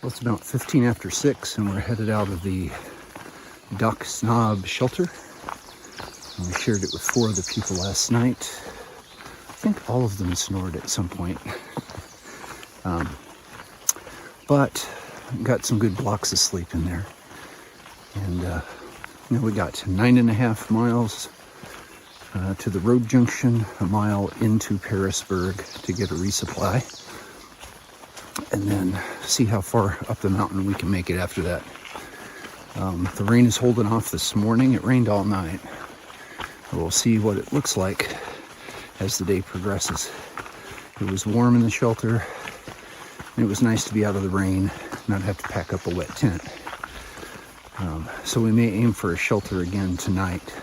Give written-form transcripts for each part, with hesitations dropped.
Well, it's about 15 after 6 and we're headed out of the Dock Snob shelter. And we shared it with 4 of the people last night. I think all of them snored at some point. But got some good blocks of sleep in there. And we got 9.5 miles to the road junction, a mile into Parisburg to get a resupply, and then see how far up the mountain we can make it after that. The rain is holding off this morning. It rained all night. We'll see what it looks like as the day progresses. It was warm in the shelter, and it was nice to be out of the rain, not have to pack up a wet tent. So we may aim for a shelter again tonight.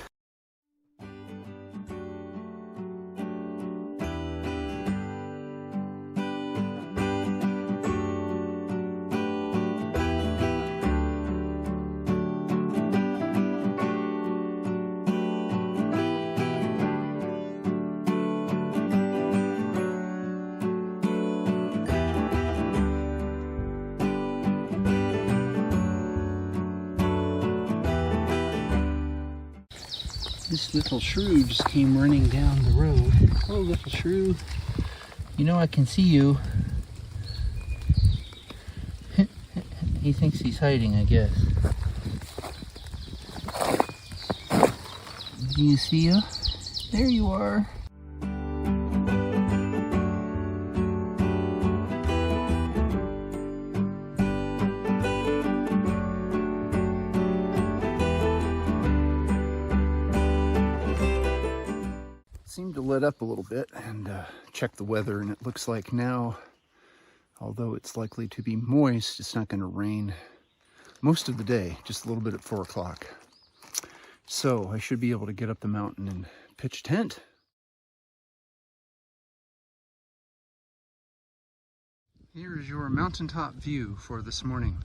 This little shrew just came running down the road. Oh, little shrew. You know I can see you. He thinks he's hiding, I guess. Do you see you? There you are. Seemed to let up a little bit and check the weather, and it looks like now, although it's likely to be moist, it's not going to rain most of the day, just a little bit at 4 o'clock. So I should be able to get up the mountain and pitch a tent. Here is your mountaintop view for this morning.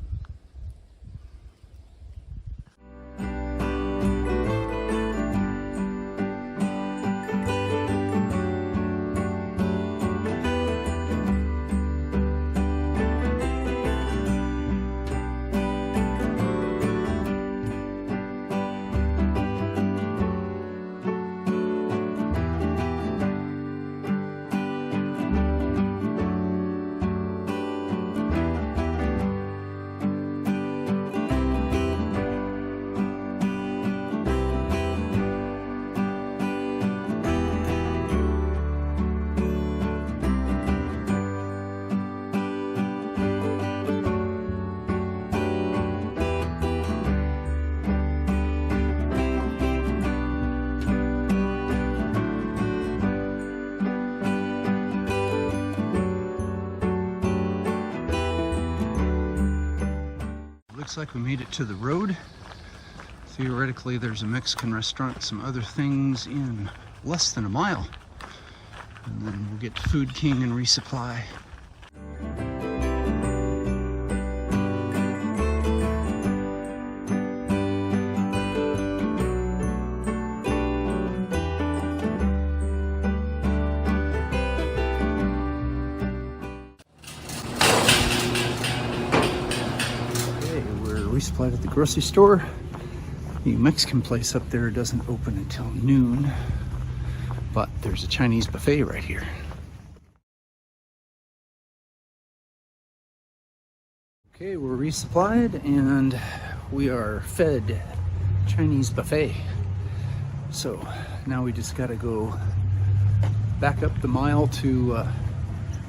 Looks like we made it to the road. Theoretically, there's a Mexican restaurant, some other things in less than a mile. And then we'll get to Food King and Resupply. Resupplied at the grocery store. The Mexican place up there doesn't open until noon, but there's a Chinese buffet right here. Okay, we're resupplied and we are fed Chinese buffet. So now we just gotta go back up the mile to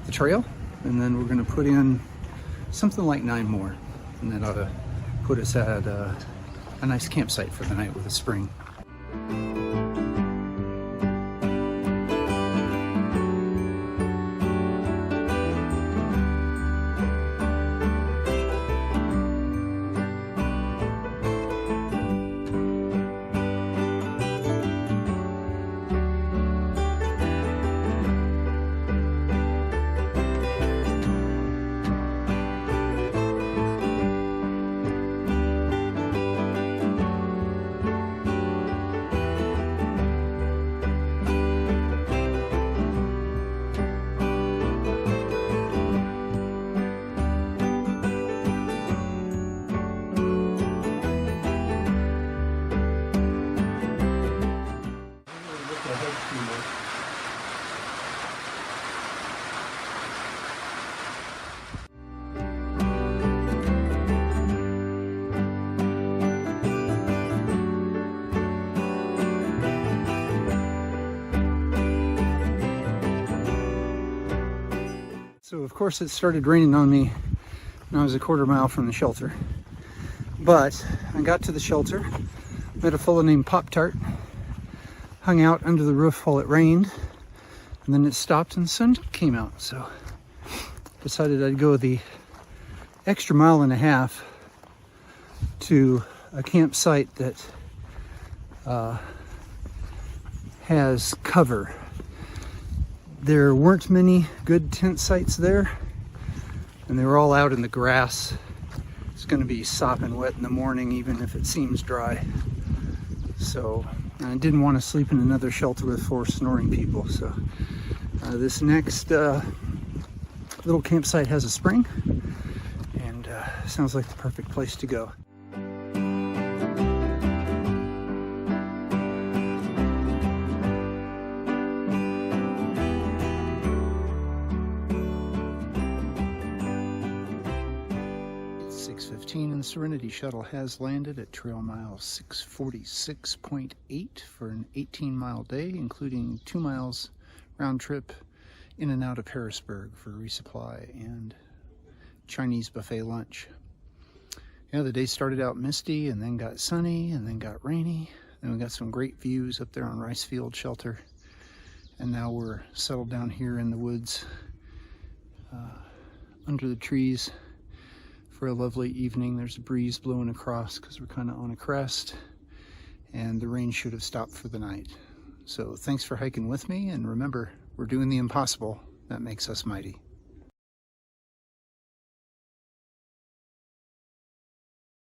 the trail, and then we're gonna put in something like 9 more, and that ought to put us at a nice campsite for the night with a spring. So of course it started raining on me when I was a quarter mile from the shelter. But I got to the shelter, met a fellow named Pop-Tart, hung out under the roof while it rained, and then it stopped and the sun came out. So decided I'd go the extra mile and a half to a campsite that has cover. There weren't many good tent sites there, and they were all out in the grass. It's going to be sopping wet in the morning, even if it seems dry. So I didn't want to sleep in another shelter with 4 snoring people. So this next little campsite has a spring, and sounds like the perfect place to go. And the Serenity Shuttle has landed at trail mile 646.8 for an 18-mile day, including 2 miles round trip in and out of Harrisburg for resupply and Chinese buffet lunch. Yeah, the day started out misty and then got sunny and then got rainy. Then we got some great views up there on Rice Field Shelter. And now we're settled down here in the woods under the trees for a lovely evening. There's a breeze blowing across because we're kind of on a crest, and the rain should have stopped for the night. So thanks for hiking with me, and remember, we're doing the impossible. That makes us mighty.